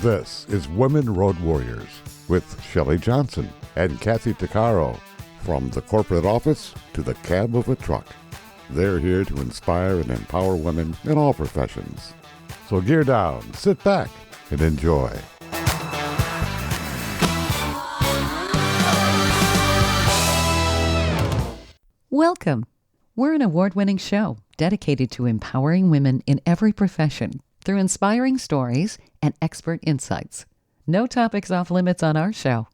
This is Women Road Warriors with Shelley Johnson and Kathy Tuccaro. From the corporate office to the cab of a truck, they're here to inspire and empower women in all professions. So gear down, sit back, and enjoy. Welcome. We're an award-winning show dedicated to empowering women in every profession through inspiring stories and expert insights. No topics off limits on our show.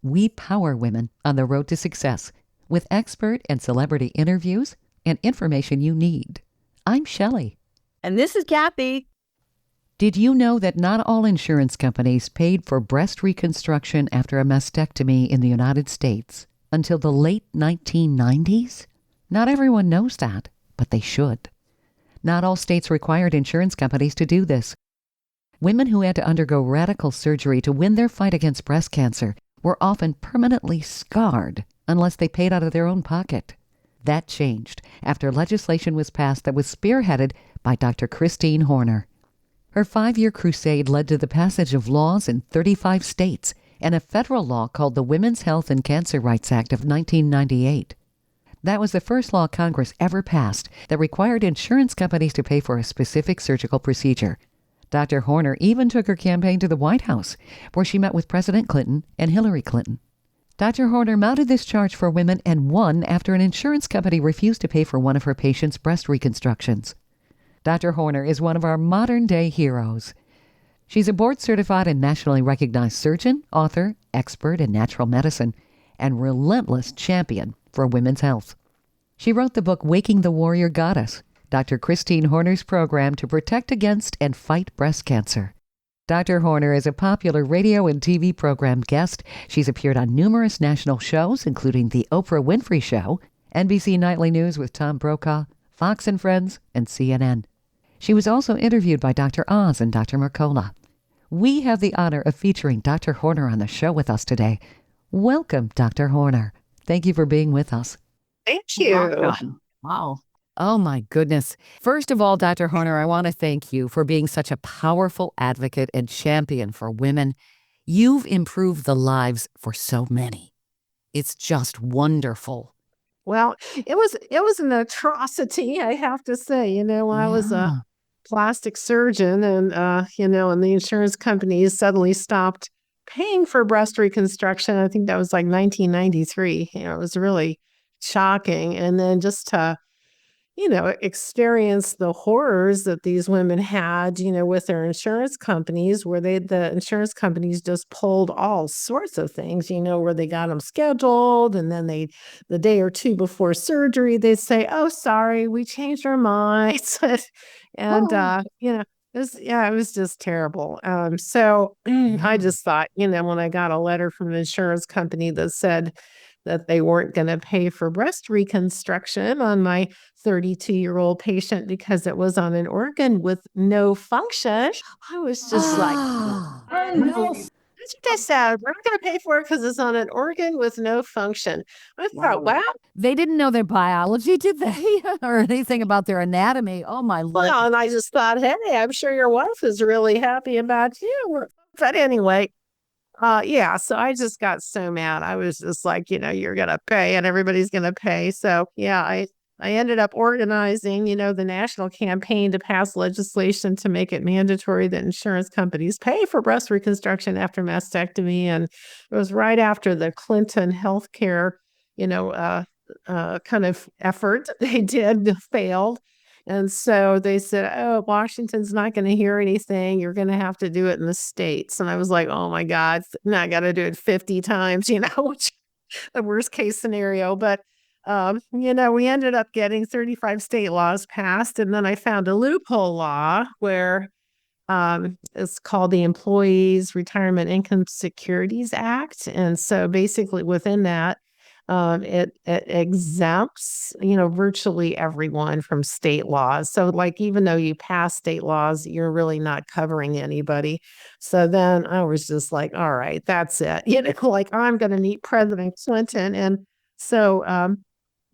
We power women on the road to success with expert and celebrity interviews and information you need. I'm Shelley. And this is Kathy. Did you know that not all insurance companies paid for breast reconstruction after a mastectomy in the United States until the late 1990s? Not everyone knows that, but they should. Not all states required insurance companies to do this. Women who had to undergo radical surgery to win their fight against breast cancer were often permanently scarred unless they paid out of their own pocket. That changed after legislation was passed that was spearheaded by Dr. Christine Horner. Her 5-year crusade led to the passage of laws in 35 states and a federal law called the Women's Health and Cancer Rights Act of 1998. That was the first law Congress ever passed that required insurance companies to pay for a specific surgical procedure. Dr. Horner even took her campaign to the White House, where she met with President Clinton and Hillary Clinton. Dr. Horner mounted this charge for women and won after an insurance company refused to pay for one of her patients' breast reconstructions. Dr. Horner is one of our modern-day heroes. She's a board-certified and nationally recognized surgeon, author, expert in natural medicine, and relentless champion for women's health. She wrote the book Waking the Warrior Goddess, Dr. Christine Horner's program to protect against and fight breast cancer. Dr. Horner is a popular radio and TV program guest. She's appeared on numerous national shows, including The Oprah Winfrey Show, NBC Nightly News with Tom Brokaw, Fox and Friends, and CNN. She was also interviewed by Dr. Oz and Dr. Mercola. We have the honor of featuring Dr. Horner on the show with us today. Welcome, Dr. Horner. Thank you for being with us. Thank you. Welcome. Wow. Oh, my goodness. First of all, Dr. Horner, I want to thank you for being such a powerful advocate and champion for women. You've improved the lives for so many. It's just wonderful. Well, it was an atrocity, I have to say. I was a plastic surgeon and the insurance companies suddenly stopped paying for breast reconstruction. I think that was like 1993. It was really shocking. And then just to experience the horrors that these women had, with their insurance companies, where the insurance companies just pulled all sorts of things, where they got them scheduled. And then the day or two before surgery, they'd say, "Oh, sorry, we changed our minds." And, it was just terrible. So I just thought, when I got a letter from the insurance company that said that they weren't going to pay for breast reconstruction on my 32-year-old patient because it was on an organ with no function, I was just like, no. That's what they said. We're not going to pay for it because it's on an organ with no function. I thought, wow. They didn't know their biology, did they? Or anything about their anatomy. Oh, my Lord. Well, and I just thought, hey, I'm sure your wife is really happy about you. But anyway, so I just got so mad. I was just like, you're going to pay and everybody's going to pay. So, I ended up organizing, the national campaign to pass legislation to make it mandatory that insurance companies pay for breast reconstruction after mastectomy. And it was right after the Clinton healthcare, kind of effort they did failed. And so they said, "Oh, Washington's not going to hear anything. You're going to have to do it in the states." And I was like, "Oh my God, now I got to do it 50 times, which the worst case scenario." But, we ended up getting 35 state laws passed. And then I found a loophole law where it's called the Employees Retirement Income Securities Act. And so basically within that, it exempts, virtually everyone from state laws. So like, even though you pass state laws, you're really not covering anybody. So then I was just like, all right, that's it. Like I'm going to meet President Clinton. And so,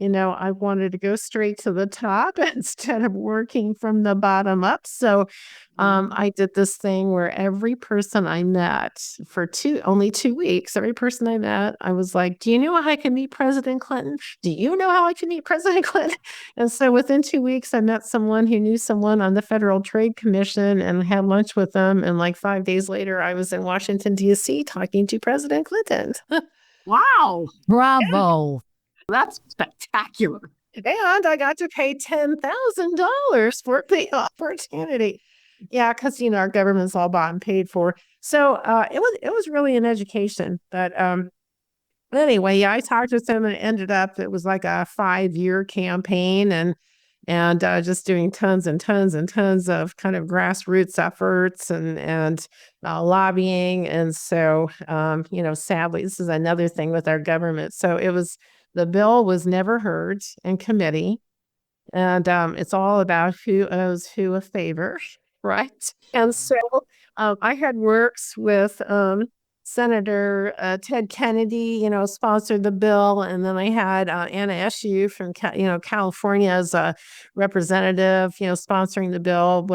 I wanted to go straight to the top instead of working from the bottom up. So I did this thing where every person I met for only 2 weeks, every person I met, I was like, do you know how I can meet President Clinton? Do you know how I can meet President Clinton? And so within 2 weeks, I met someone who knew someone on the Federal Trade Commission and had lunch with them. And like 5 days later, I was in Washington, D.C. talking to President Clinton. Wow. Bravo. That's spectacular. And I got to pay $10,000 for the opportunity. Yeah, because our government's all bought and paid for. So it was really an education. But anyway, yeah, I talked with him and it was like a 5-year campaign and just doing tons and tons and tons of kind of grassroots efforts and lobbying. And so sadly, this is another thing with our government. So the bill was never heard in committee. And it's all about who owes who a favor, right? And so I had works with Senator Ted Kennedy, sponsored the bill. And then I had Anna Eshoo from, California as a representative, sponsoring the bill.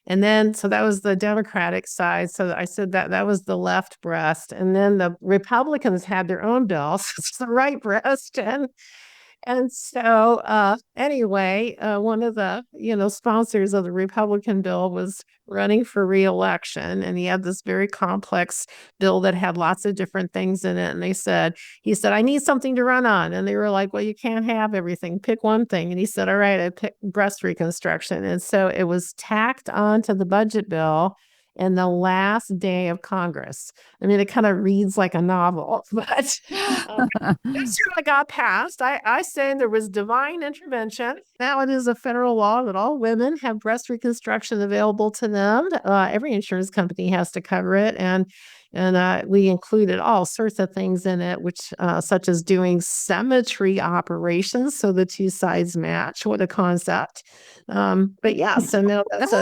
So that was the Democratic side. So I said that was the left breast. And then the Republicans had their own bill. So it's the right breast. And so anyway, one of the, sponsors of the Republican bill was running for reelection. And he had this very complex bill that had lots of different things in it. And he said, I need something to run on. And they were like, well, you can't have everything. Pick one thing. And he said, all right, I picked breast reconstruction. And so it was tacked onto the budget bill in the last day of Congress. I mean, it kind of reads like a novel, but that's what I got passed. I say there was divine intervention. Now it is a federal law that all women have breast reconstruction available to them. Every insurance company has to cover it. And we included all sorts of things in it, which such as doing symmetry operations so the two sides match. What a concept. But yeah, so now that's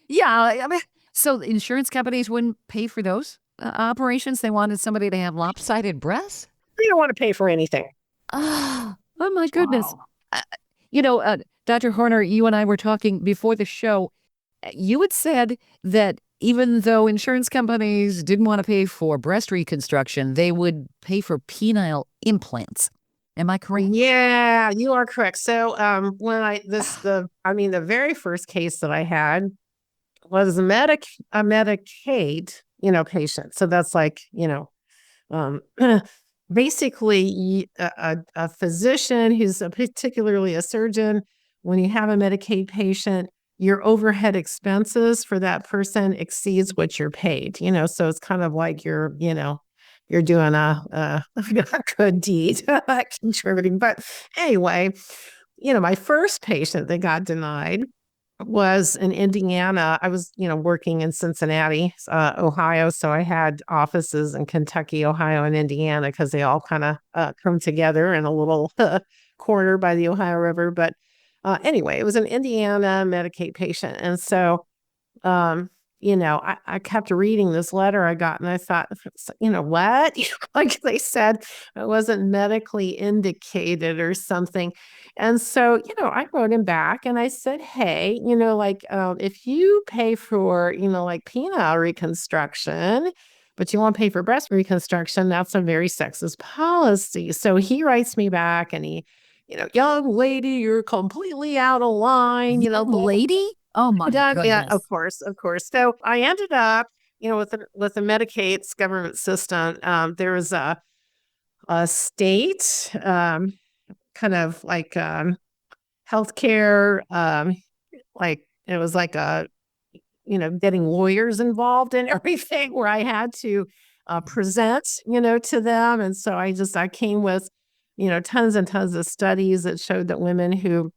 Yeah, I mean, so insurance companies wouldn't pay for those operations? They wanted somebody to have lopsided breasts? you don't want to pay for anything. Oh my goodness. Wow. Dr. Horner, you and I were talking before the show. You had said that even though insurance companies didn't want to pay for breast reconstruction, they would pay for penile implants. Am I correct? Yeah, you are correct. So the very first case that I had was a Medicaid, patient. So that's like, basically a physician who's particularly a surgeon. When you have a Medicaid patient, your overhead expenses for that person exceeds what you're paid, so it's kind of like you're doing a good deed, contributing. But anyway, my first patient that got denied was in Indiana. I was, working in Cincinnati, Ohio. So I had offices in Kentucky, Ohio, and Indiana because they all kind of come together in a little corner by the Ohio River. But anyway, it was an Indiana Medicaid patient. And so, I kept reading this letter I got and I thought, what? Like they said, it wasn't medically indicated or something. And so, I wrote him back and I said, hey, if you pay for, penile reconstruction, but you won't pay for breast reconstruction, that's a very sexist policy. So he writes me back and young lady, you're completely out of line. Young lady? Oh my goodness. Yeah, of course. So I ended up, with the Medicaid's government system. There was a state kind of like healthcare, like it was like getting lawyers involved in everything where I had to present, to them. And so I came with, tons and tons of studies that showed that women who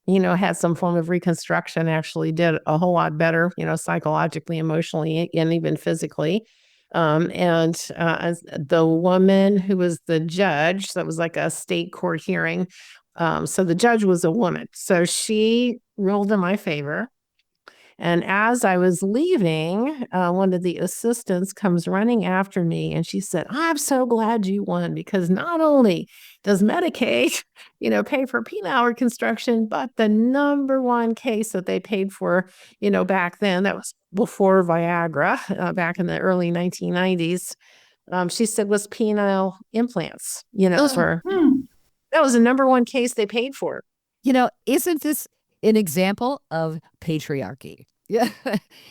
had some form of reconstruction actually did a whole lot better, psychologically, emotionally, and even physically. As the woman who was the judge, so it was like a state court hearing. So the judge was a woman. So she ruled in my favor. And as I was leaving, one of the assistants comes running after me and she said, I'm so glad you won because not only does Medicaid, pay for penile reconstruction, but the number one case that they paid for, back then, that was before Viagra, back in the early 1990s, she said was penile implants, that was the number one case they paid for. Isn't this an example of patriarchy? Yeah.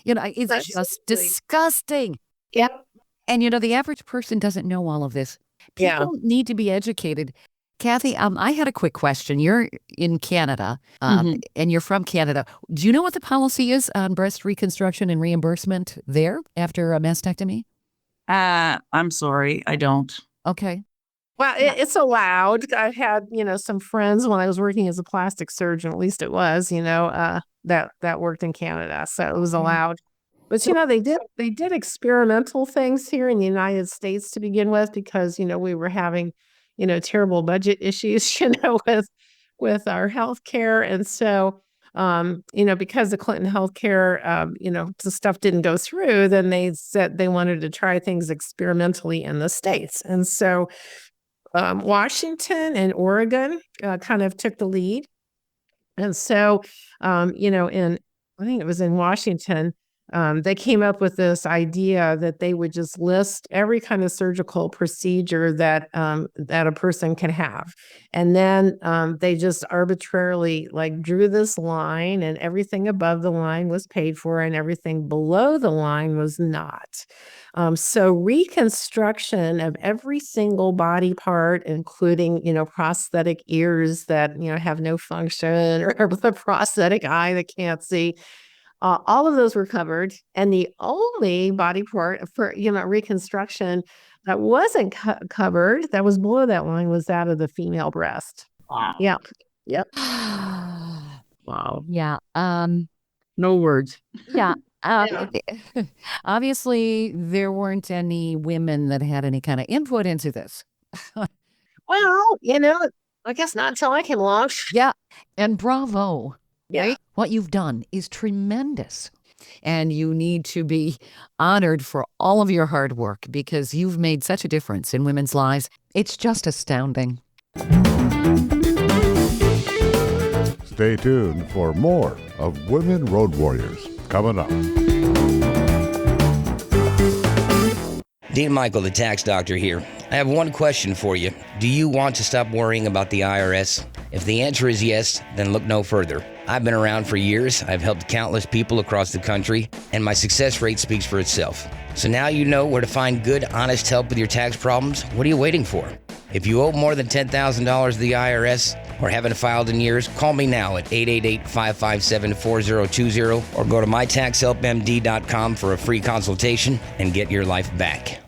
It's Absolutely. just disgusting. Yep. And, the average person doesn't know all of this. Yeah. People need to be educated. Kathy, I had a quick question. You're in Canada, Mhm. and you're from Canada. Do you know what the policy is on breast reconstruction and reimbursement there after a mastectomy? I'm sorry, I don't. Okay. Well, it's allowed. I've had, some friends when I was working as a plastic surgeon, at least it was, that worked in Canada. So it was allowed. But, they did experimental things here in the United States to begin with because, we were having, terrible budget issues, with our health care. And so, because the Clinton healthcare, the stuff didn't go through, then they said they wanted to try things experimentally in the States. And so, Washington and Oregon kind of took the lead. And so, I think it was in Washington, they came up with this idea that they would just list every kind of surgical procedure that a person can have. And then they just arbitrarily drew this line, and everything above the line was paid for and everything below the line was not. So reconstruction of every single body part, including, prosthetic ears that, have no function or the prosthetic eye that can't see, all of those were covered. And the only body part for, reconstruction that wasn't covered, that was below that line, was that of the female breast. Wow. Yeah. Yep. Wow. Yeah. No words. Yeah. Obviously, there weren't any women that had any kind of input into this. Well, I guess not until I came along. Yeah. And bravo. Yeah. What you've done is tremendous. And you need to be honored for all of your hard work because you've made such a difference in women's lives. It's just astounding. Stay tuned for more of Women Road Warriors coming up. Dean Michael, the tax doctor here. I have one question for you. Do you want to stop worrying about the IRS? If the answer is yes, then look no further. I've been around for years. I've helped countless people across the country, and my success rate speaks for itself. So now you know where to find good, honest help with your tax problems. What are you waiting for? If you owe more than $10,000 to the IRS or haven't filed in years, call me now at 888-557-4020 or go to mytaxhelpmd.com for a free consultation and get your life back.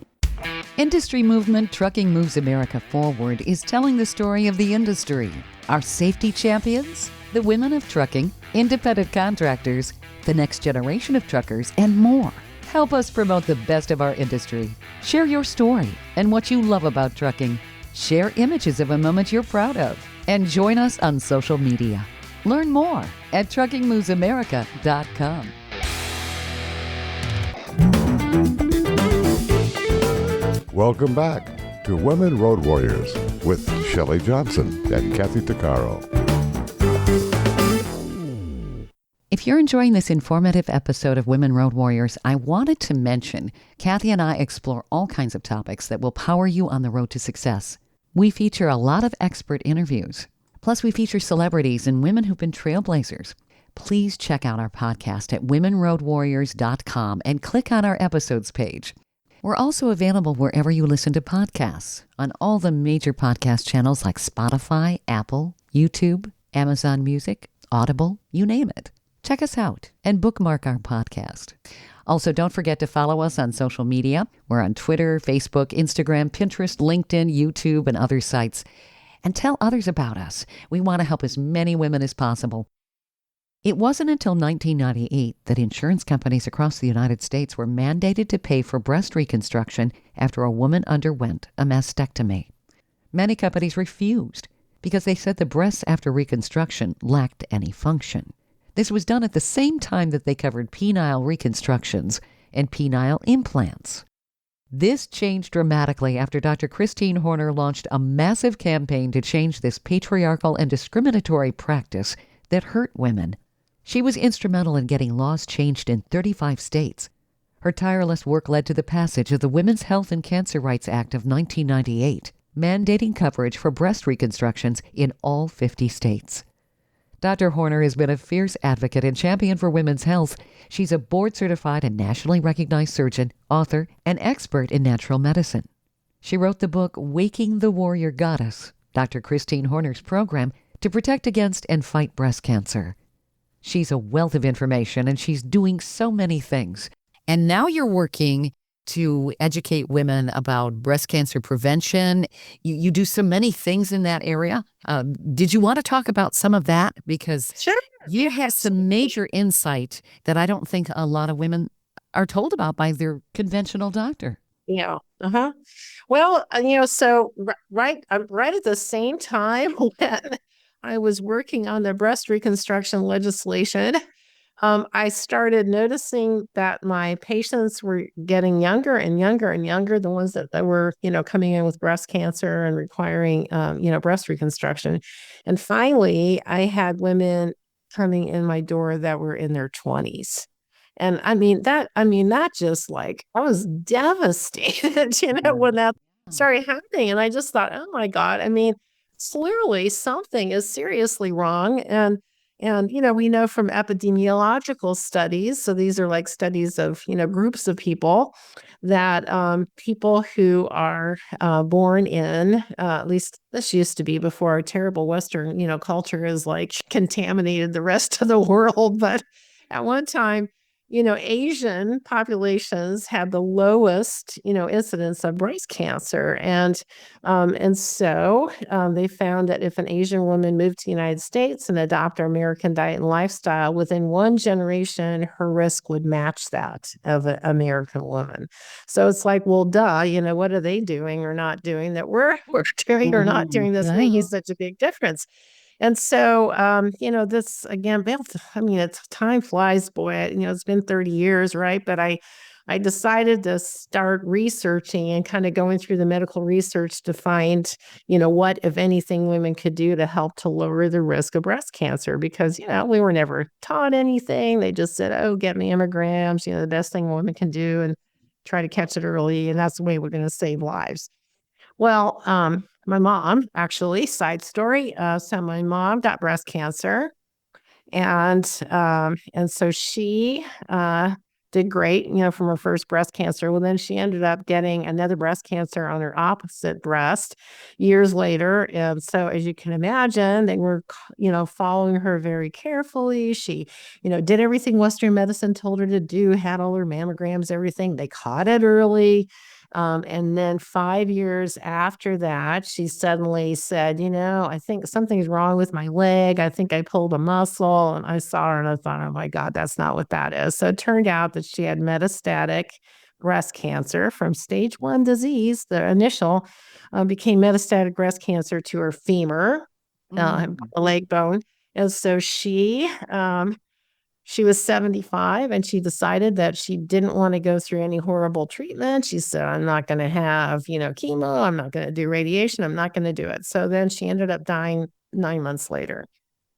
Industry movement Trucking Moves America Forward is telling the story of the industry. Our safety champions, the women of trucking, independent contractors, the next generation of truckers, and more. Help us promote the best of our industry. Share your story and what you love about trucking. Share images of a moment you're proud of. And join us on social media. Learn more at truckingmovesamerica.com. Welcome back to Women Road Warriors with Shelley Johnson and Kathy Tuccaro. If you're enjoying this informative episode of Women Road Warriors, I wanted to mention Kathy and I explore all kinds of topics that will power you on the road to success. We feature a lot of expert interviews. Plus, we feature celebrities and women who've been trailblazers. Please check out our podcast at womenroadwarriors.com and click on our episodes page. We're also available wherever you listen to podcasts, on all the major podcast channels like Spotify, Apple, YouTube, Amazon Music, Audible, you name it. Check us out and bookmark our podcast. Also, don't forget to follow us on social media. We're on Twitter, Facebook, Instagram, Pinterest, LinkedIn, YouTube, and other sites. And tell others about us. We want to help as many women as possible. It wasn't until 1998 that insurance companies across the United States were mandated to pay for breast reconstruction after a woman underwent a mastectomy. Many companies refused because they said the breasts after reconstruction lacked any function. This was done at the same time that they covered penile reconstructions and penile implants. This changed dramatically after Dr. Christine Horner launched a massive campaign to change this patriarchal and discriminatory practice that hurt women. She was instrumental in getting laws changed in 35 states. Her tireless work led to the passage of the Women's Health and Cancer Rights Act of 1998, mandating coverage for breast reconstructions in all 50 states. Dr. Horner has been a fierce advocate and champion for women's health. She's a board-certified and nationally recognized surgeon, author, and expert in natural medicine. She wrote the book Waking the Warrior Goddess, Dr. Christine Horner's program to protect against and fight breast cancer. She's a wealth of information, and she's doing so many things. And now you're working to educate women about breast cancer prevention. You do so many things in that area. Did you want to talk about some of that? Because Sure. you have some major insight that I don't think a lot of women are told about by their Conventional doctor. Yeah. Uh-huh. Well, so right at the same time when I was working on the breast reconstruction legislation, I started noticing that my patients were getting younger and younger and younger, the ones that were, coming in with breast cancer and requiring, breast reconstruction. And finally, I had women coming in my door that were in their 20s. And that just like, I was devastated, when that started happening. And I just thought, oh my God, clearly something is seriously wrong. And we know from epidemiological studies, so these are like studies of, groups of people, that people who are born in, at least this used to be before our terrible Western, culture is like contaminated the rest of the world. But at one time, Asian populations had the lowest, incidence of breast cancer. And so they found that if an Asian woman moved to the United States and adopt our American diet and lifestyle, within one generation, her risk would match that of an American woman. So it's like, well, duh, what are they doing or not doing that we're doing or not doing that's making such a big difference? And so, this again, it's time flies, boy. It's been 30 years, right? But I decided to start researching and kind of going through the medical research to find, what, if anything, women could do to help to lower the risk of breast cancer. Because, we were never taught anything. They just said, oh, get mammograms, the best thing a woman can do, and try to catch it early. And that's the way we're going to save lives. Well, my mom, actually, side story. So my mom got breast cancer, and so she did great, from her first breast cancer. Well, then she ended up getting another breast cancer on her opposite breast years later. And so, as you can imagine, they were, following her very carefully. She, did everything Western medicine told her to do, had all her mammograms, everything. They caught it early. And then 5 years after that, she suddenly said, I think something's wrong with my leg. I think I pulled a muscle. And I saw her and I thought, oh my God, that's not what that is. So it turned out that she had metastatic breast cancer from stage 1 disease. The initial became metastatic breast cancer to her femur, the leg bone. And so she was 75 and she decided that she didn't want to go through any horrible treatment. She said, I'm not going to have, chemo. I'm not going to do radiation. I'm not going to do it. So then she ended up dying 9 months later.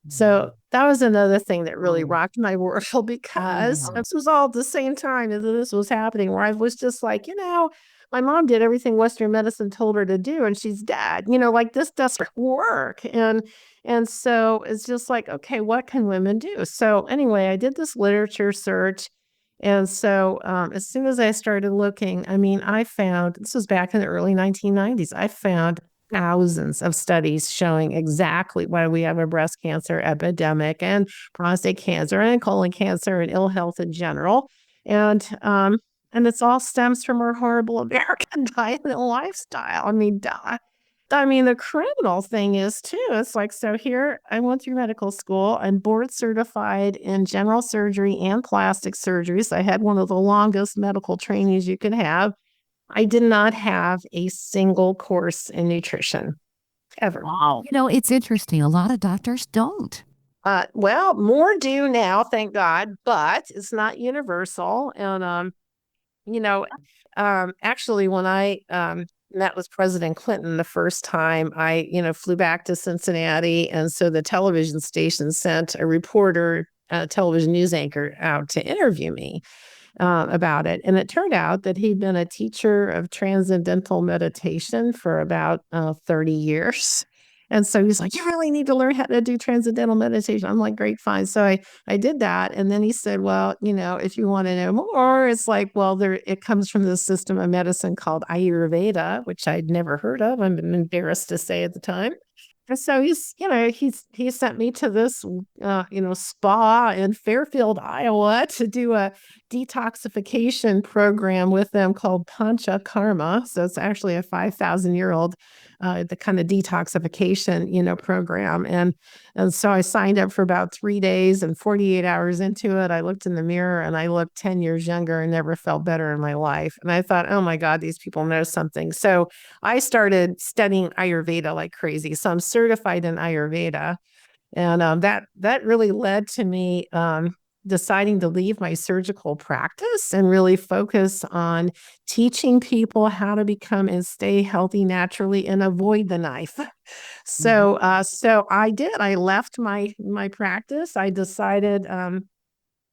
So that was another thing that really rocked my world, because this was all at the same time that this was happening, where I was just like, my mom did everything Western medicine told her to do and she's dead. Like, this doesn't work. And so it's just like, okay, what can women do? So anyway, I did this literature search. And so as soon as I started looking, I found, this was back in the early 1990s, I found thousands of studies showing exactly why we have a breast cancer epidemic and prostate cancer and colon cancer and ill health in general. And it's all stems from our horrible American diet and lifestyle. Duh. The criminal thing is too, it's like, so here I went through medical school. I'm board certified in general surgery and plastic surgery. So I had one of the longest medical trainings you could have. I did not have a single course in nutrition ever. Wow. It's interesting. A lot of doctors don't. Well, more do now, thank God, but it's not universal. And you know, actually, when I met with President Clinton the first time, I, flew back to Cincinnati. And so the television station sent a reporter, a television news anchor out to interview me about it. And it turned out that he'd been a teacher of transcendental meditation for about 30 years. And so he's like, you really need to learn how to do transcendental meditation. I'm like, great, fine. So I did that. And then he said, well, if you want to know more, it's like, well, it comes from this system of medicine called Ayurveda, which I'd never heard of. I'm embarrassed to say at the time. And so he sent me to this, spa in Fairfield, Iowa to do a detoxification program with them called Pancha Karma. So it's actually a 5,000-year-old, the kind of detoxification, program. And so I signed up for about 3 days, and 48 hours into it, I looked in the mirror and I looked 10 years younger and never felt better in my life. And I thought, oh my God, these people know something. So I started studying Ayurveda like crazy. So I'm certified in Ayurveda. And that really led to me deciding to leave my surgical practice and really focus on teaching people how to become and stay healthy naturally and avoid the knife. So I did. I left my practice. I decided I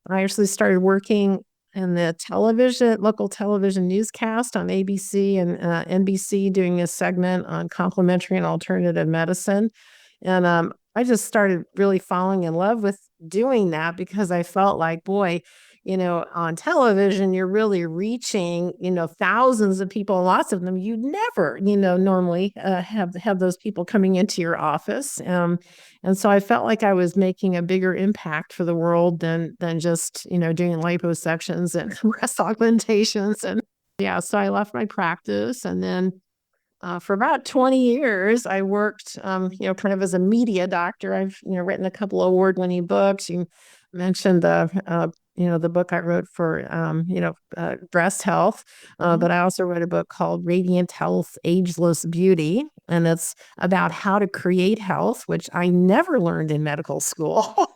actually started working in the local television newscast on ABC and NBC, doing a segment on complementary and alternative medicine. And I just started really falling in love with doing that because I felt like, boy, on television, you're really reaching, thousands of people, lots of them you'd never, normally have those people coming into your office. And so I felt like I was making a bigger impact for the world than just, doing liposections and breast augmentations. And yeah, so I left my practice, and then for about 20 years, I worked, kind of as a media doctor. I've, written a couple of award-winning books. You mentioned the book I wrote for, breast health, but I also wrote a book called Radiant Health, Ageless Beauty, and it's about how to create health, which I never learned in medical school.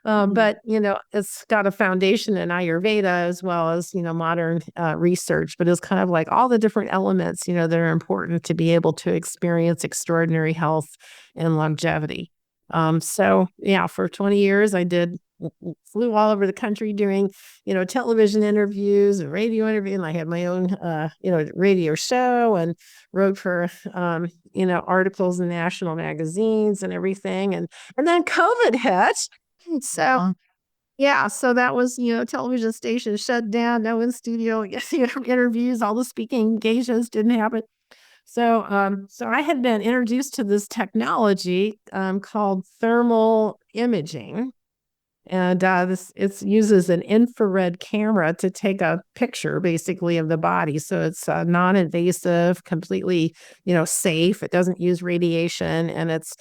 But, it's got a foundation in Ayurveda as well as, modern research, but it's kind of like all the different elements, that are important to be able to experience extraordinary health and longevity. So yeah, for 20 years, I flew all over the country doing, television interviews and radio interviews. And I had my own, radio show and wrote for, articles in national magazines and everything. And then COVID hit. So yeah, so that was, television station shut down, no in studio, interviews, all the speaking engagements didn't happen. So I had been introduced to this technology called thermal imaging. And it uses an infrared camera to take a picture basically of the body. So it's non-invasive, completely, safe. It doesn't use radiation, and it's,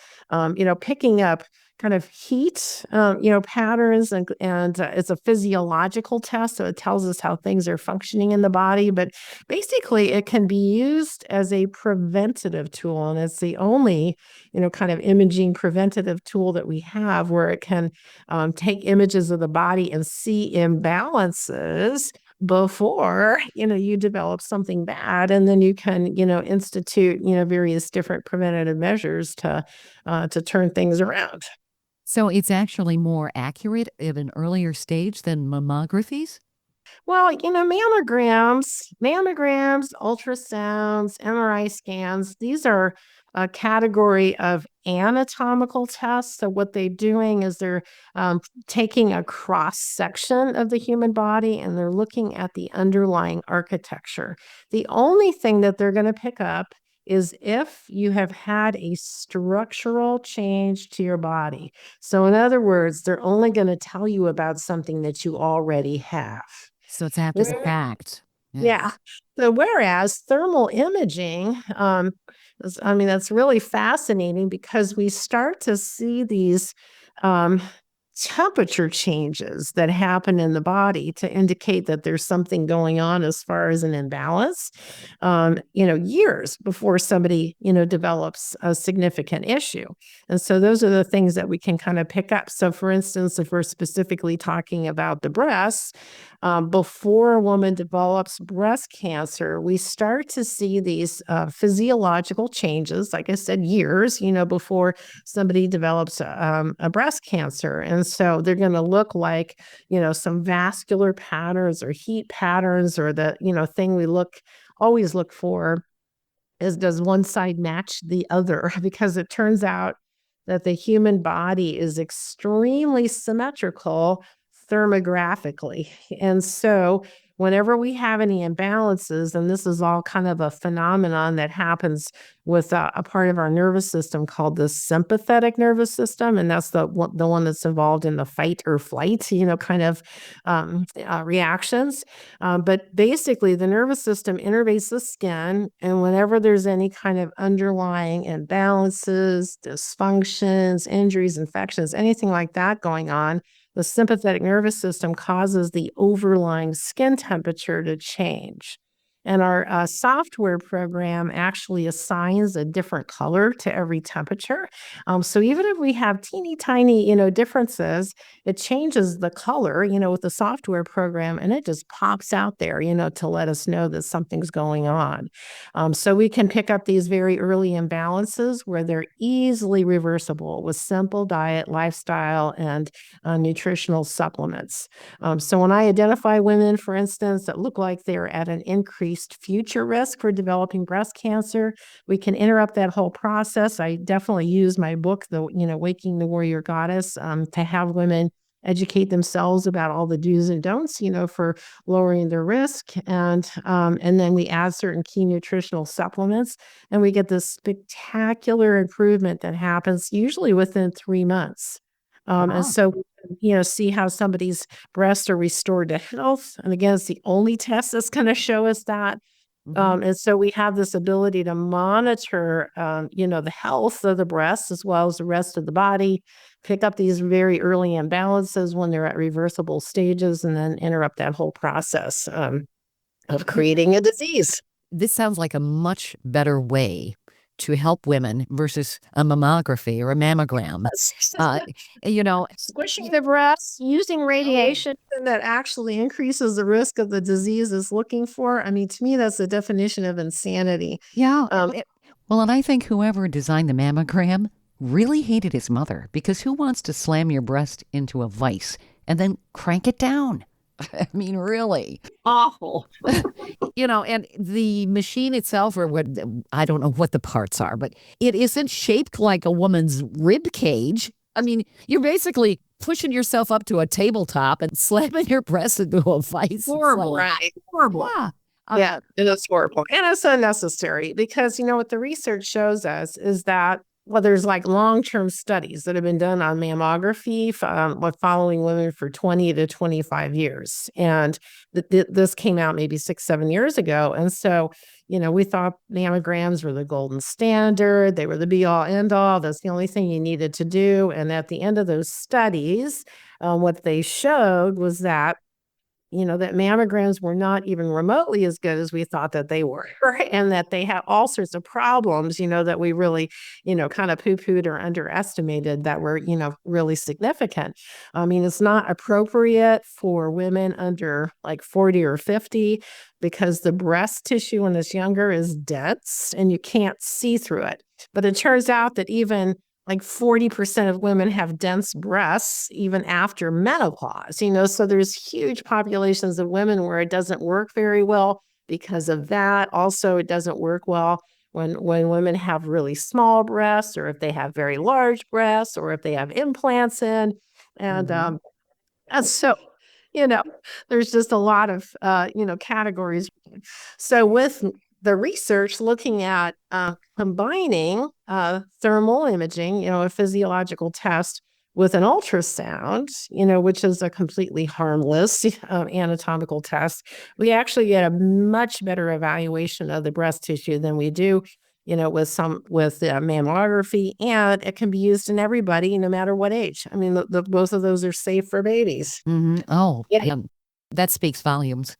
picking up kind of heat, patterns, and it's a physiological test. So it tells us how things are functioning in the body. But basically, it can be used as a preventative tool, and it's the only, kind of imaging preventative tool that we have where it can take images of the body and see imbalances before, you develop something bad, and then you can, institute, various different preventative measures to turn things around. So it's actually more accurate at an earlier stage than mammographies? Well, mammograms, ultrasounds, MRI scans, these are a category of anatomical tests. So what they're doing is they're taking a cross section of the human body and they're looking at the underlying architecture. The only thing that they're going to pick up is if you have had a structural change to your body. So in other words, they're only going to tell you about something that you already have. So it's after the fact. Yeah. So whereas thermal imaging, that's really fascinating because we start to see these temperature changes that happen in the body to indicate that there's something going on as far as an imbalance, years before somebody, develops a significant issue. And so those are the things that we can kind of pick up. So for instance, if we're specifically talking about the breasts, before a woman develops breast cancer, we start to see these physiological changes, like I said, years, before somebody develops a breast cancer. And so they're going to look like, some vascular patterns or heat patterns, or the, thing we always look for is, does one side match the other? Because it turns out that the human body is extremely symmetrical thermographically. And so whenever we have any imbalances, and this is all kind of a phenomenon that happens with a part of our nervous system called the sympathetic nervous system, and that's the one that's involved in the fight or flight, kind of reactions. But basically, the nervous system innervates the skin, and whenever there's any kind of underlying imbalances, dysfunctions, injuries, infections, anything like that going on, the sympathetic nervous system causes the overlying skin temperature to change. And our software program actually assigns a different color to every temperature. So even if we have teeny tiny, differences, it changes the color, with the software program, and it just pops out there, to let us know that something's going on. So we can pick up these very early imbalances where they're easily reversible with simple diet, lifestyle, and nutritional supplements. So when I identify women, for instance, that look like they're at an increased future risk for developing breast cancer, we can interrupt that whole process. I definitely use my book, Waking the Warrior Goddess, to have women educate themselves about all the do's and don'ts, for lowering their risk. And then we add certain key nutritional supplements, and we get this spectacular improvement that happens usually within 3 months. And so, see how somebody's breasts are restored to health. And again, it's the only test that's going to show us that. And so we have this ability to monitor, the health of the breasts as well as the rest of the body, pick up these very early imbalances when they're at reversible stages, and then interrupt that whole process of creating a disease. This sounds like a much better way to help women versus a mammography or a mammogram. Squishing the breasts, using radiation that actually increases the risk of the disease is looking for. I mean, to me, that's the definition of insanity. Yeah. Well, and I think whoever designed the mammogram really hated his mother, because who wants to slam your breast into a vise and then crank it down? I mean, really. Awful. And the machine itself, or what, I don't know what the parts are, but it isn't shaped like a woman's rib cage. I mean, you're basically pushing yourself up to a tabletop and slamming your breast into a vise. Horrible, right? Horrible. Yeah. It is horrible. And it's unnecessary because, what the research shows us is that, well, there's like long-term studies that have been done on mammography with following women for 20 to 25 years. And this came out maybe 6-7 years ago. And so, we thought mammograms were the golden standard. They were the be-all, end-all. That's the only thing you needed to do. And at the end of those studies, what they showed was that that mammograms were not even remotely as good as we thought that they were, and that they had all sorts of problems, that we really, kind of poo-pooed or underestimated that were, really significant. I mean, it's not appropriate for women under like 40 or 50 because the breast tissue when it's younger is dense and you can't see through it. But it turns out that even like 40% of women have dense breasts even after menopause, so there's huge populations of women where it doesn't work very well because of that. Also, it doesn't work well when women have really small breasts, or if they have very large breasts, or if they have implants in. And so, there's just a lot of, categories. So with the research looking at combining thermal imaging, a physiological test, with an ultrasound, which is a completely harmless anatomical test, we actually get a much better evaluation of the breast tissue than we do, with mammography, and it can be used in everybody, no matter what age. I mean, both of those are safe for babies. Mm-hmm. Oh, Yeah. yeah. That speaks volumes.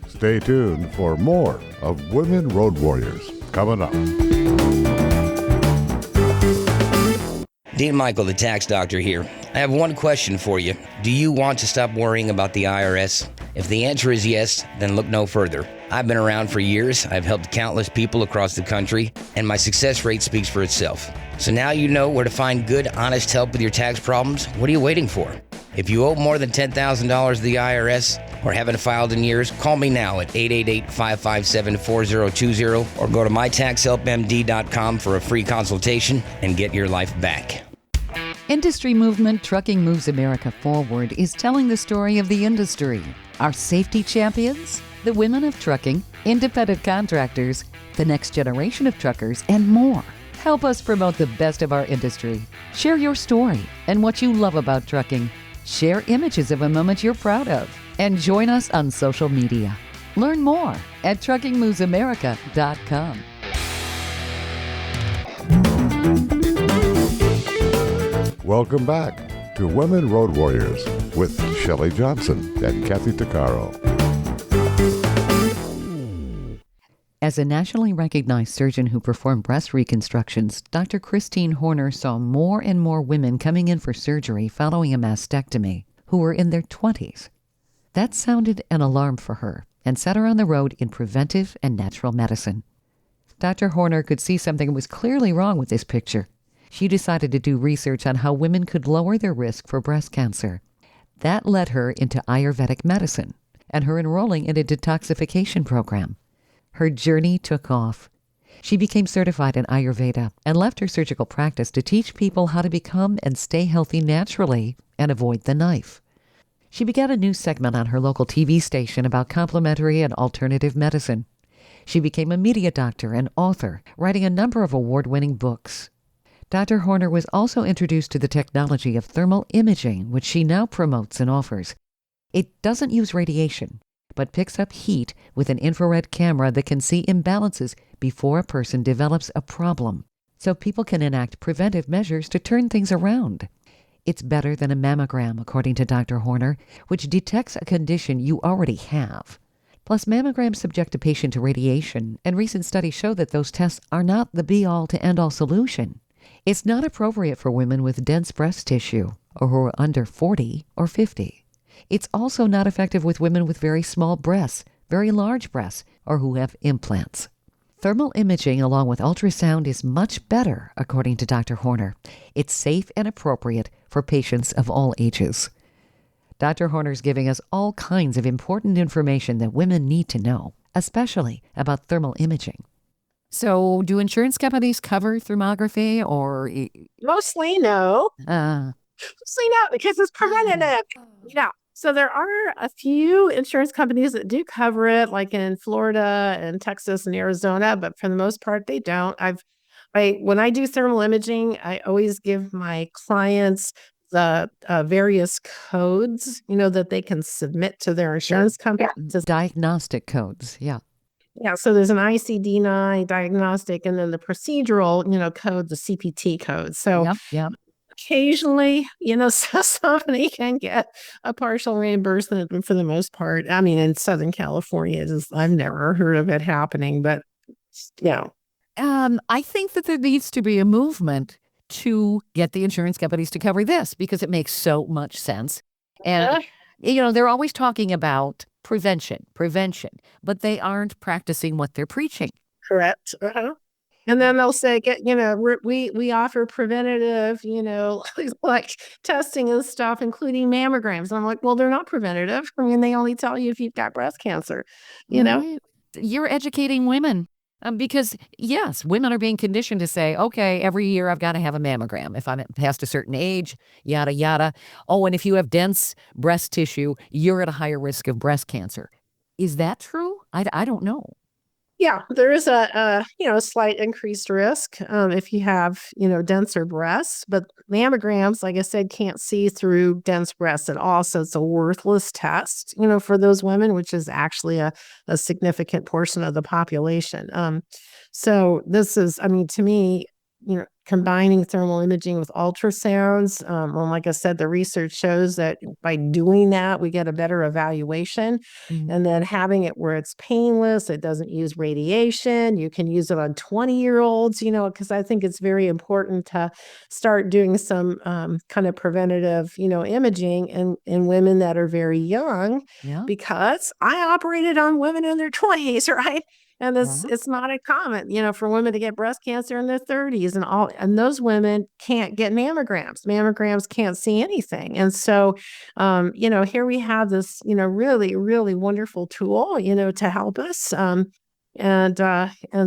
Stay tuned for more of Women Road Warriors coming up. Dean Michael, the tax doctor here. I have one question for you. Do you want to stop worrying about the IRS? If the answer is yes, then look no further. I've been around for years. I've helped countless people across the country, and my success rate speaks for itself. So now you know where to find good, honest help with your tax problems. What are you waiting for? If you owe more than $10,000 to the IRS or haven't filed in years, call me now at 888-557-4020 or go to mytaxhelpmd.com for a free consultation and get your life back. Industry movement Trucking Moves America Forward is telling the story of the industry. Our safety champions, the women of trucking, independent contractors, the next generation of truckers, and more. Help us promote the best of our industry. Share your story and what you love about trucking. Share images of a moment you're proud of. And join us on social media. Learn more at truckingmovesamerica.com. Welcome back to Women Road Warriors with Shelley Johnson and Kathy Tuccaro. As a nationally recognized surgeon who performed breast reconstructions, Dr. Christine Horner saw more and more women coming in for surgery following a mastectomy who were in their 20s. That sounded an alarm for her and set her on the road in preventive and natural medicine. Dr. Horner could see something was clearly wrong with this picture. She decided to do research on how women could lower their risk for breast cancer. That led her into Ayurvedic medicine and her enrolling in a detoxification program. Her journey took off. She became certified in Ayurveda and left her surgical practice to teach people how to become and stay healthy naturally and avoid the knife. She began a new segment on her local TV station about complementary and alternative medicine. She became a media doctor and author, writing a number of award-winning books. Dr. Horner was also introduced to the technology of thermal imaging, which she now promotes and offers. It doesn't use radiation, but picks up heat with an infrared camera that can see imbalances before a person develops a problem, so people can enact preventive measures to turn things around. It's better than a mammogram, according to Dr. Horner, which detects a condition you already have. Plus, mammograms subject a patient to radiation, and recent studies show that those tests are not the be-all to end-all solution. It's not appropriate for women with dense breast tissue, or who are under 40 or 50. It's also not effective with women with very small breasts, very large breasts, or who have implants. Thermal imaging along with ultrasound is much better, according to Dr. Horner. It's safe and appropriate for patients of all ages. Dr. Horner's giving us all kinds of important information that women need to know, especially about thermal imaging. So do insurance companies cover thermography or? Mostly no. Mostly no, because it's preventative. So there are a few insurance companies that do cover it, like in Florida and Texas and Arizona, but for the most part, they don't. When I do thermal imaging, I always give my clients the various codes, that they can submit to their insurance company. Diagnostic codes, yeah. Yeah, so there's an ICD-9 diagnostic, and then the procedural, code, the CPT code. So Yep. occasionally, so somebody can get a partial reimbursement, but for the most part, I mean, in Southern California, I've never heard of it happening, but I think that there needs to be a movement to get the insurance companies to cover this because it makes so much sense. And, they're always talking about prevention, but they aren't practicing what they're preaching. Correct. And then they'll say, we offer preventative, like testing and stuff, including mammograms. And I'm like, well, they're not preventative. I mean, they only tell you if you've got breast cancer, Right. You're educating women because, yes, women are being conditioned to say, okay, every year I've got to have a mammogram. If I'm past a certain age, yada, yada. Oh, and if you have dense breast tissue, you're at a higher risk of breast cancer. Is that true? I don't know. Yeah, there is a slight increased risk if you have, denser breasts, but mammograms, like I said, can't see through dense breasts at all. So it's a worthless test, for those women, which is actually a significant portion of the population. So this is, I mean, to me, combining thermal imaging with ultrasounds. Well, like I said, the research shows that by doing that, we get a better evaluation. And then having it where it's painless, it doesn't use radiation. You can use it on 20-year-olds, because I think it's very important to start doing some kind of preventative, imaging in women that are very young, Yeah. because I operated on women in their 20s, right? And it's not uncommon, for women to get breast cancer in their 30s and those women can't get mammograms. Mammograms can't see anything. And so, here we have this, really, really wonderful tool, to help us. And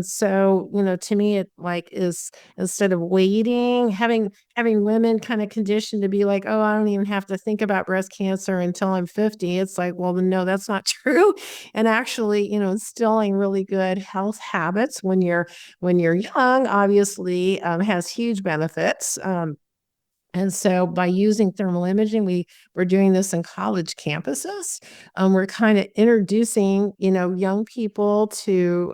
so, to me, it like is instead of waiting, having women kind of conditioned to be like, oh, I don't even have to think about breast cancer until I'm 50. It's like, well, no, that's not true. And actually, instilling really good health habits when you're young, obviously, has huge benefits. And so by using thermal imaging, we're doing this in college campuses. We're kind of introducing, young people to,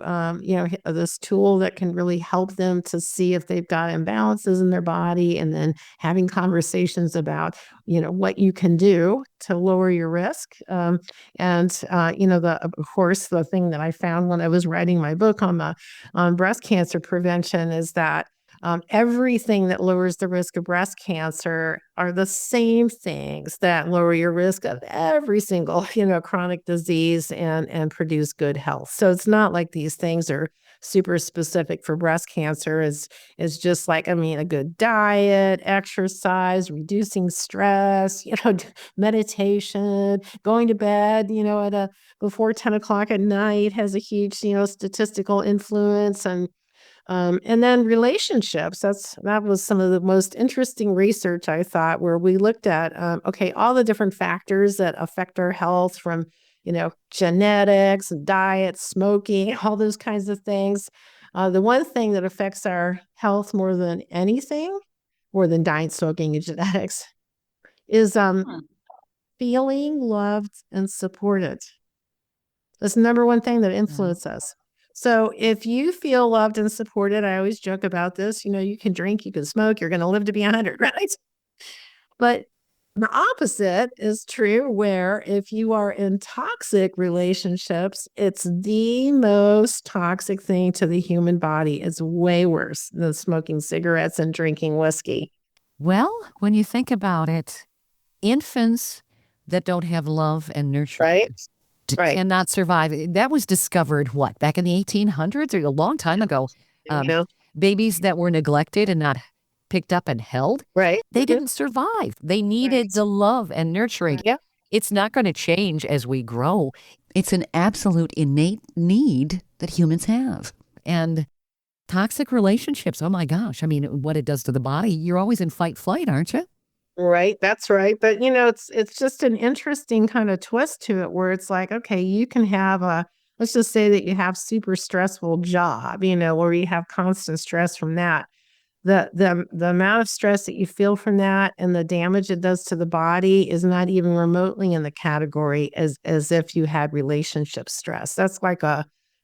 this tool that can really help them to see if they've got imbalances in their body, and then having conversations about, what you can do to lower your risk. Of course, the thing that I found when I was writing my book on breast cancer prevention is that everything that lowers the risk of breast cancer are the same things that lower your risk of every single, chronic disease and produce good health. So it's not like these things are super specific for breast cancer. Is just like, a good diet, exercise, reducing stress, meditation, going to bed, before 10 o'clock at night has a huge, statistical influence. And then relationships, that was some of the most interesting research, I thought, where we looked at, all the different factors that affect our health from, genetics, diet, smoking, all those kinds of things. The one thing that affects our health more than anything, more than diet, smoking, and genetics, is feeling loved and supported. That's the number one thing that influences us. So if you feel loved and supported, I always joke about this, you can drink, you can smoke, you're going to live to be 100, right? But the opposite is true, where if you are in toxic relationships, it's the most toxic thing to the human body. It's way worse than smoking cigarettes and drinking whiskey. Well, when you think about it, infants that don't have love and nurture Right. cannot survive. That was discovered, back in the 1800s, or a long time ago. Babies that were neglected and not picked up and held, Right. they didn't survive. They needed the love and nurturing. Yeah. It's not going to change as we grow. It's an absolute innate need that humans have. And toxic relationships, oh my gosh, what it does to the body, you're always in fight, flight, aren't you? Right, that's right. But it's just an interesting kind of twist to it, where it's like, okay, you can have let's just say that you have super stressful job, where you have constant stress from that. The amount of stress that you feel from that and the damage it does to the body is not even remotely in the category as if you had relationship stress. That's like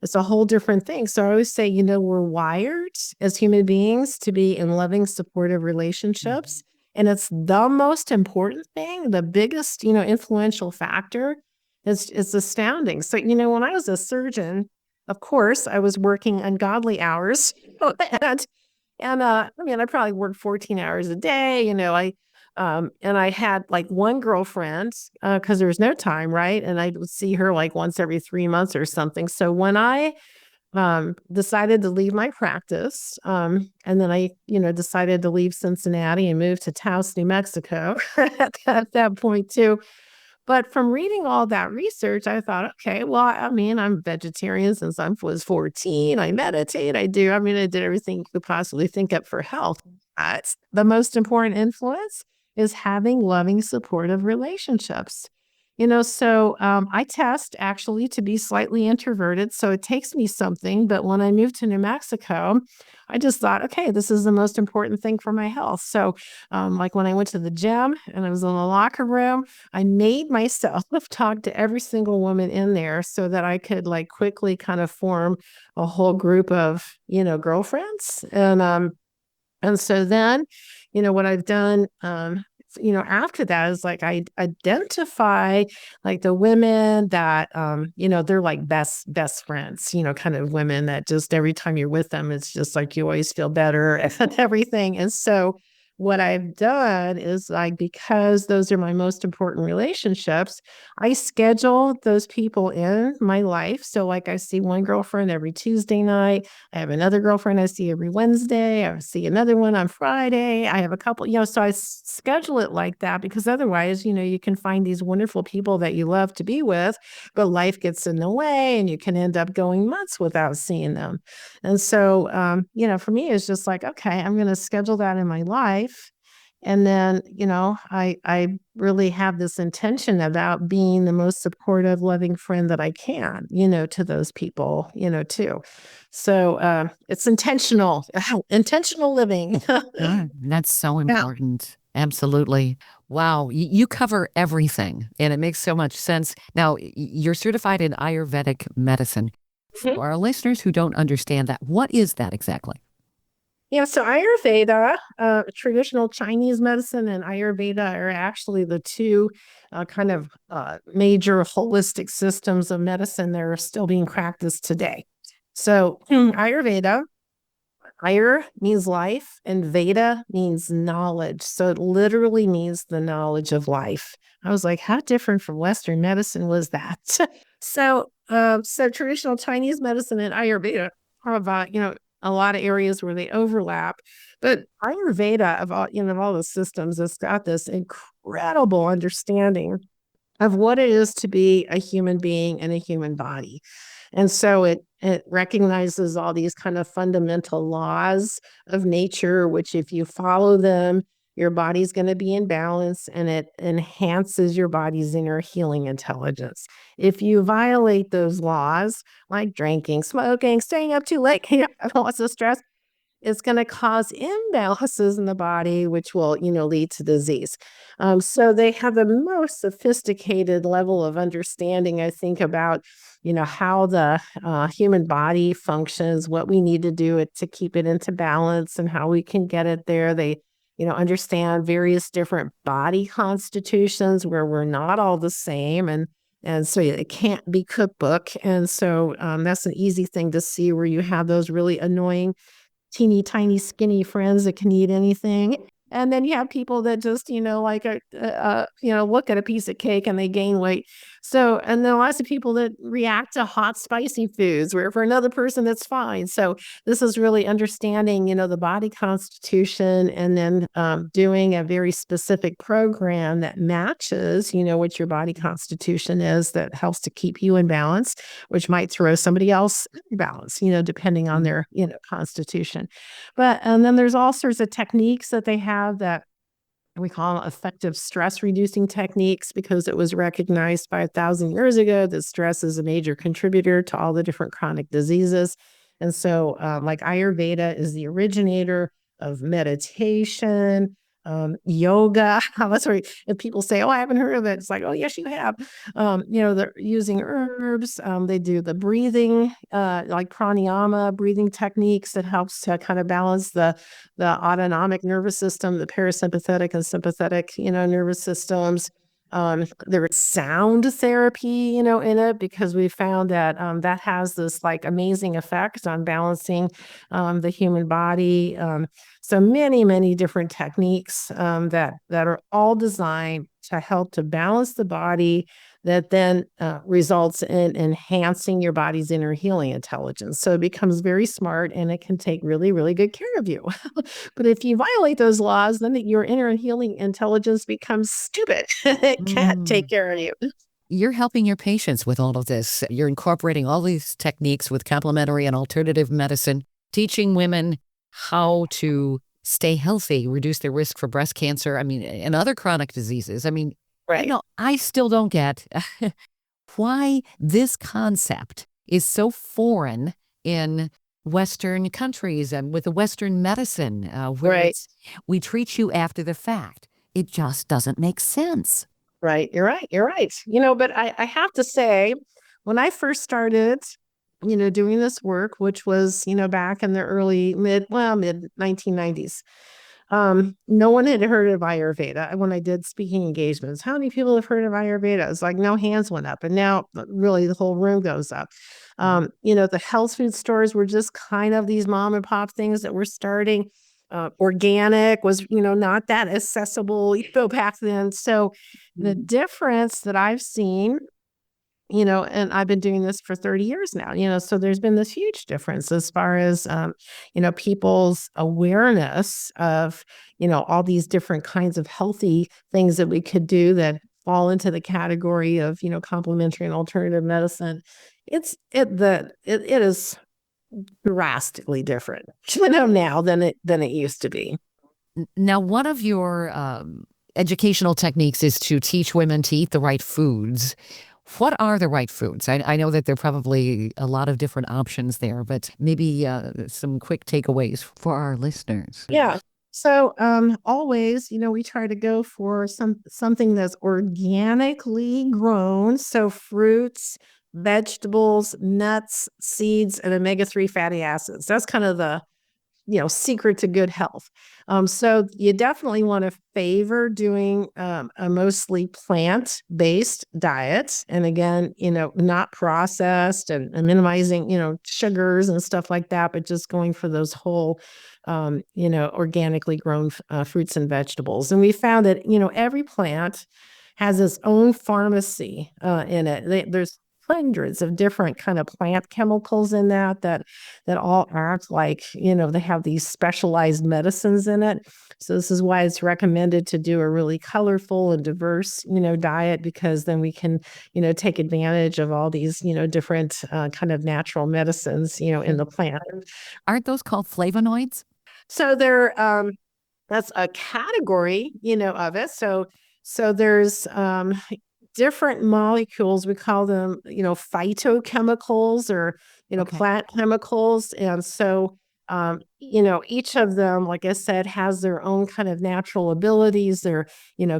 it's a whole different thing. So I always say, we're wired as human beings to be in loving, supportive relationships. And it's the most important thing, the biggest, influential factor. It's astounding. So, when I was a surgeon, of course, I was working ungodly hours. I probably worked 14 hours a day, and I had like one girlfriend, because there was no time, right? And I would see her like once every 3 months or something. So when I decided to leave my practice, and then I, decided to leave Cincinnati and move to Taos, New Mexico at that point too. But from reading all that research, I thought, okay, well, I'm vegetarian since I was 14. I meditate. I did everything you could possibly think of for health. The most important influence is having loving, supportive relationships. So I test actually to be slightly introverted. So it takes me something. But when I moved to New Mexico, I just thought, okay, this is the most important thing for my health. So, like when I went to the gym and I was in the locker room, I made myself talk to every single woman in there so that I could like quickly kind of form a whole group of, girlfriends. And so then, what I've done, after that is like I identify like the women that, they're like best friends, kind of women that just every time you're with them, it's just like you always feel better and everything. And so what I've done is like, because those are my most important relationships, I schedule those people in my life. So like I see one girlfriend every Tuesday night. I have another girlfriend I see every Wednesday. I see another one on Friday. I have a couple, so I schedule it like that because otherwise, you can find these wonderful people that you love to be with, but life gets in the way and you can end up going months without seeing them. And so, for me, it's just like, okay, I'm going to schedule that in my life. And then, I really have this intention about being the most supportive, loving friend that I can, to those people, too. So it's intentional, intentional living. That's so Yeah. important. Absolutely. Wow. You cover everything, and it makes so much sense. Now, you're certified in Ayurvedic medicine. Mhm. For our listeners who don't understand that, what is that exactly? Yeah, so Ayurveda, traditional Chinese medicine and Ayurveda are actually the two kind of major holistic systems of medicine that are still being practiced today. So Ayurveda, Ayur means life and Veda means knowledge. So it literally means the knowledge of life. I was like, how different from Western medicine was that? So traditional Chinese medicine and Ayurveda are about, a lot of areas where they overlap. But Ayurveda of all the systems has got this incredible understanding of what it is to be a human being in a human body. And so it recognizes all these kind of fundamental laws of nature, which if you follow them, your body's going to be in balance and it enhances your body's inner healing intelligence. If you violate those laws, like drinking, smoking, staying up too late, lots of stress, it's going to cause imbalances in the body, which will, lead to disease. So they have the most sophisticated level of understanding, I think, about, how the human body functions, what we need to do to keep it into balance and how we can get it there. They, understand various different body constitutions where we're not all the same. And so it can't be cookbook. And so that's an easy thing to see where you have those really annoying teeny tiny skinny friends that can eat anything. And then you have people that just, look at a piece of cake and they gain weight. So, and then lots of people that react to hot, spicy foods, where for another person, that's fine. So this is really understanding, the body constitution and then doing a very specific program that matches, what your body constitution is that helps to keep you in balance, which might throw somebody else in balance, depending on their, constitution. But and then there's all sorts of techniques that they have that we call them effective stress reducing techniques because it was recognized by 1,000 years ago that stress is a major contributor to all the different chronic diseases. And so, like Ayurveda is the originator of meditation, yoga. That's where if people say, "Oh, I haven't heard of it," it's like, "Oh, yes, you have." They're using herbs. They do the breathing, like pranayama breathing techniques that helps to kind of balance the autonomic nervous system, the parasympathetic and sympathetic, nervous systems. There is sound therapy, in it because we found that that has this like amazing effect on balancing the human body. So many, many different techniques that are all designed to help to balance the body that then results in enhancing your body's inner healing intelligence. So it becomes very smart and it can take really, really good care of you. But if you violate those laws, then your inner healing intelligence becomes stupid. It can't take care of you. You're helping your patients with all of this. You're incorporating all these techniques with complementary and alternative medicine, teaching women how to stay healthy, reduce their risk for breast cancer, and other chronic diseases. Right. I still don't get why this concept is so foreign in Western countries and with the Western medicine, where Right. we treat you after the fact. It just doesn't make sense. Right. You're right. You're right. But I have to say, when I first started, doing this work, which was, back in the mid 1990s, no one had heard of Ayurveda when I did speaking engagements. How many people have heard of Ayurveda? It's like no hands went up, and now really the whole room goes up. The health food stores were just kind of these mom and pop things that were starting. Organic was, not that accessible, back then. So the difference that I've seen, and I've been doing this for 30 years now, so there's been this huge difference as far as, people's awareness of, all these different kinds of healthy things that we could do that fall into the category of, complementary and alternative medicine. It is drastically different, now than it used to be. Now, one of your educational techniques is to teach women to eat the right foods. What are the right foods? I know that there are probably a lot of different options there, but maybe some quick takeaways for our listeners. Yeah. So always, we try to go for something that's organically grown. So fruits, vegetables, nuts, seeds, and omega-3 fatty acids. That's kind of the secret to good health. So you definitely want to favor doing a mostly plant-based diet. And again, not processed and minimizing, sugars and stuff like that, but just going for those whole, organically grown fruits and vegetables. And we found that, every plant has its own pharmacy in it. There's hundreds of different kind of plant chemicals in that all act like, they have these specialized medicines in it. So this is why it's recommended to do a really colorful and diverse, diet, because then we can, take advantage of all these, different kind of natural medicines, in the plant. Aren't those called flavonoids? So that's a category, of it. So there's different molecules. We call them, phytochemicals or, Okay. plant chemicals. And so, each of them, like I said, has their own kind of natural abilities. They're,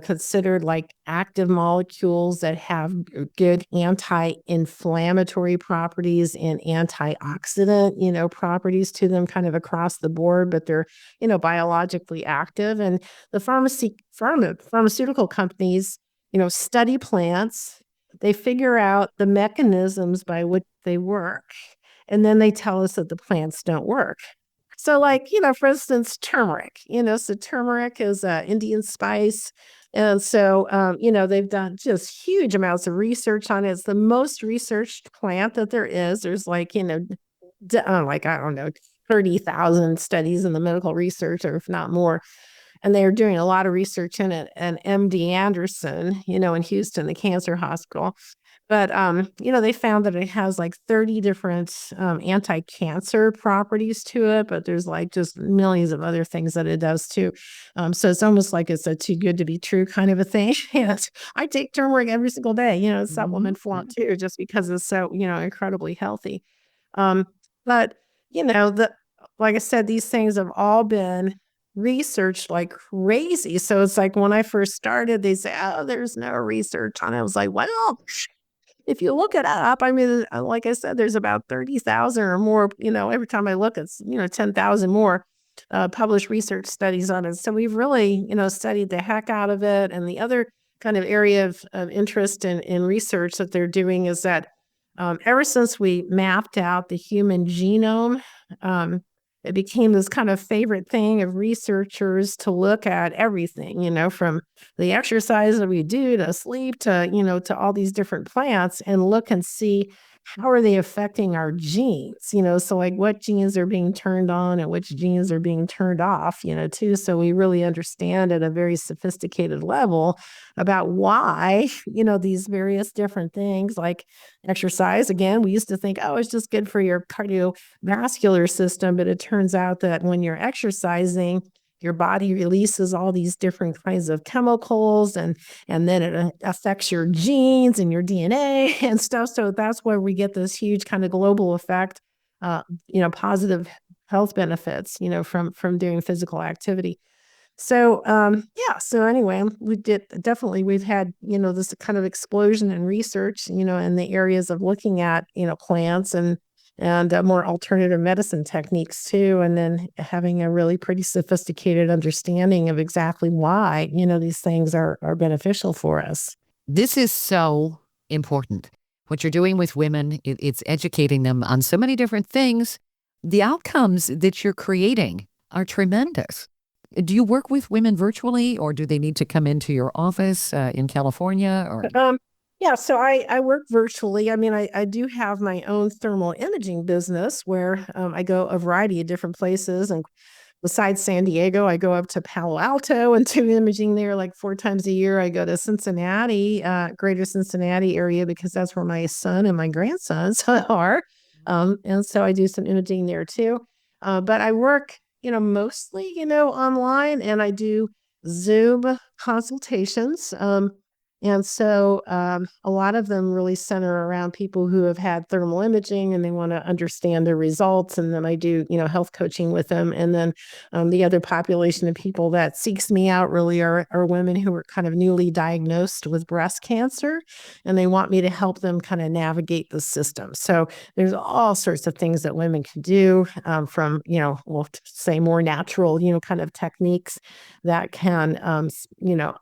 considered like active molecules that have good anti-inflammatory properties and antioxidant, properties to them kind of across the board, but they're, biologically active. And the pharmaceutical companies, study plants, they figure out the mechanisms by which they work, and then they tell us that the plants don't work. So like, for instance, turmeric, so turmeric is an Indian spice. And so, they've done just huge amounts of research on it. It's the most researched plant that there is. There's like, like, I don't know, 30,000 studies in the medical research, or if not more. And they're doing a lot of research in it. And MD Anderson, in Houston, the cancer hospital. But, they found that it has like 30 different anti-cancer properties to it, but there's like just millions of other things that it does too. So it's almost like it's a too good to be true kind of a thing. And I take turmeric every single day, supplement form too, just because it's so, incredibly healthy. But, like I said, these things have all been researched like crazy. So it's like when I first started, they say, oh, there's no research on it. I was like, well, if you look it up, I mean, like I said, there's about 30,000 or more, every time I look, it's, 10,000 more published research studies on it. So we've really, studied the heck out of it. And the other kind of area of interest in research that they're doing is that ever since we mapped out the human genome, it became this kind of favorite thing of researchers to look at everything, from the exercise that we do to sleep to, to all these different plants, and look and see how are they affecting our genes, so like what genes are being turned on and which genes are being turned off, too. So we really understand at a very sophisticated level about why, these various different things like exercise. Again, we used to think, oh, it's just good for your cardiovascular system, but it turns out that when you're exercising, your body releases all these different kinds of chemicals, and then it affects your genes and your DNA and stuff. So that's where we get this huge kind of global effect, positive health benefits, from doing physical activity. So, so anyway, we've had, this kind of explosion in research, in the areas of looking at, plants and more alternative medicine techniques too. And then having a really pretty sophisticated understanding of exactly why, these things are beneficial for us. This is so important. What you're doing with women, it's educating them on so many different things. The outcomes that you're creating are tremendous. Do you work with women virtually, or do they need to come into your office in California? Or Yeah, so I work virtually. I mean, I do have my own thermal imaging business where I go a variety of different places. And besides San Diego, I go up to Palo Alto and do imaging there like 4 times a year. I go to Cincinnati, greater Cincinnati area, because that's where my son and my grandsons are. And so I do some imaging there too. But I work, mostly, online, and I do Zoom consultations. And so a lot of them really center around people who have had thermal imaging and they want to understand the results. And then I do, health coaching with them. And then the other population of people that seeks me out really are women who are kind of newly diagnosed with breast cancer. And they want me to help them kind of navigate the system. So there's all sorts of things that women can do from, we'll say more natural, kind of techniques that can,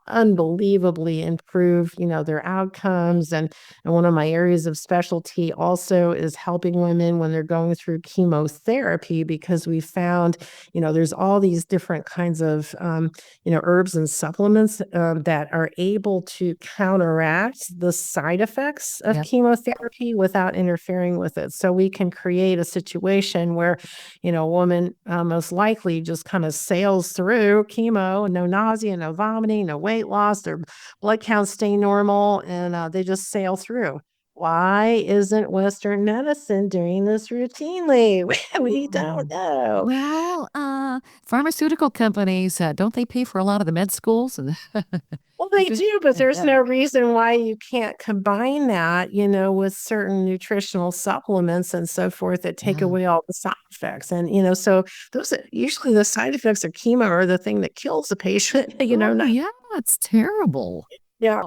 unbelievably improve, their outcomes. And one of my areas of specialty also is helping women when they're going through chemotherapy, because we found, there's all these different kinds of, herbs and supplements that are able to counteract the side effects of chemotherapy without interfering with it. So we can create a situation where, a woman most likely just kind of sails through chemo, no nausea, no vomiting, no weight loss, their blood counts stay normal, and they just sail through. Why isn't Western medicine doing this routinely? We don't know. Well, pharmaceutical companies, don't they pay for a lot of the med schools? Well, they do, but there's no reason why you can't combine that, with certain nutritional supplements and so forth that take away all the side effects. And, so those usually the side effects of chemo are the thing that kills the patient, Yeah, it's terrible. Yeah.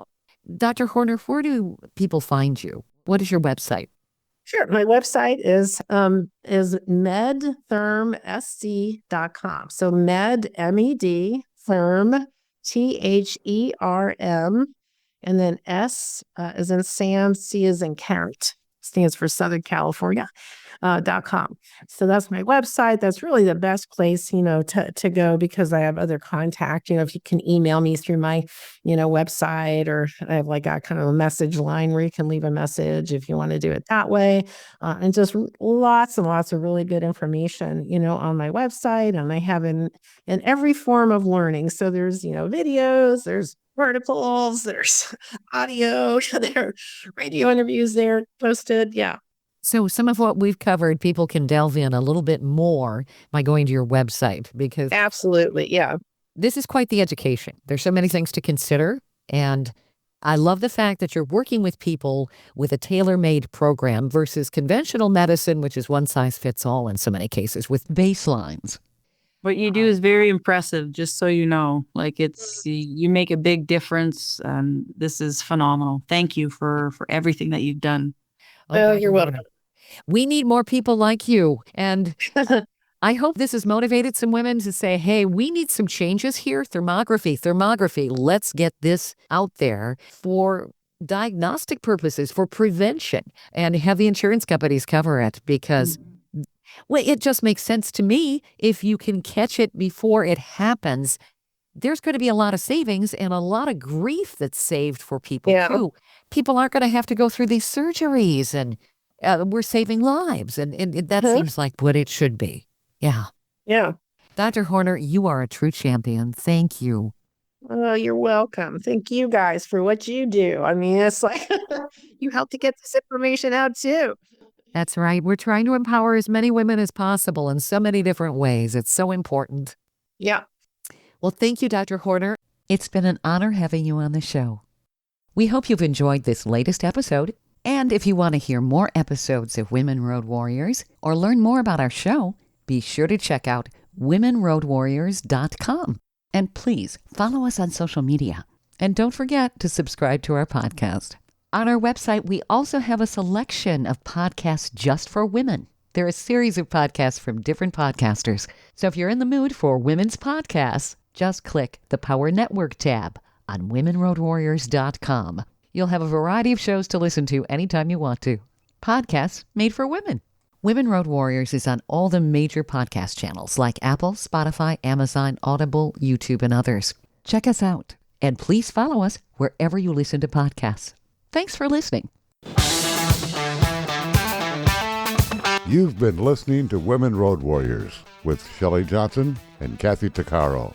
Dr. Horner, where do people find you? What is your website? Sure. My website is medthermsc.com. So med, M-E-D, therm, Therm, and then S as in Sam, C as in carrot, stands for Southern California. .com. So that's my website. That's really the best place, to go, because I have other contact. If you can email me through my, website, or I have like a kind of a message line where you can leave a message if you want to do it that way. And just lots and lots of really good information, on my website. And I have in every form of learning. So there's, videos, there's articles, there's audio, there are radio interviews there posted. Yeah. So some of what we've covered, people can delve in a little bit more by going to your website, because absolutely, yeah, this is quite the education. There's so many things to consider. And I love the fact that you're working with people with a tailor-made program versus conventional medicine, which is one size fits all in so many cases with baselines. What you do is very impressive, just so you know. Like, you make a big difference, and this is phenomenal. Thank you for everything that you've done. Oh, you're welcome. We need more people like you. And I hope this has motivated some women to say, hey, we need some changes here. Thermography. Let's get this out there for diagnostic purposes, for prevention, and have the insurance companies cover it, because well, it just makes sense to me. If you can catch it before it happens, there's going to be a lot of savings and a lot of grief that's saved for people, too. People aren't going to have to go through these surgeries, and we're saving lives. And that seems like what it should be. Yeah. Yeah. Dr. Horner, you are a true champion. Thank you. Oh, you're welcome. Thank you guys for what you do. I mean, it's like you help to get this information out, too. That's right. We're trying to empower as many women as possible in so many different ways. It's so important. Yeah. Well, thank you, Dr. Horner. It's been an honor having you on the show. We hope you've enjoyed this latest episode. And if you want to hear more episodes of Women Road Warriors or learn more about our show, be sure to check out womenroadwarriors.com. And please follow us on social media. And don't forget to subscribe to our podcast. On our website, we also have a selection of podcasts just for women. There are a series of podcasts from different podcasters. So if you're in the mood for women's podcasts, just click the Power Network tab on womenroadwarriors.com. You'll have a variety of shows to listen to anytime you want to. Podcasts made for women. Women Road Warriors is on all the major podcast channels like Apple, Spotify, Amazon, Audible, YouTube, and others. Check us out. And please follow us wherever you listen to podcasts. Thanks for listening. You've been listening to Women Road Warriors with Shelley Johnson and Kathy Tuccaro.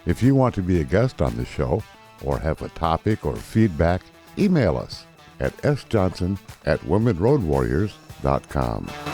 If you want to be a guest on the show or have a topic or feedback, email us at sjohnson@womenroadwarriors.com.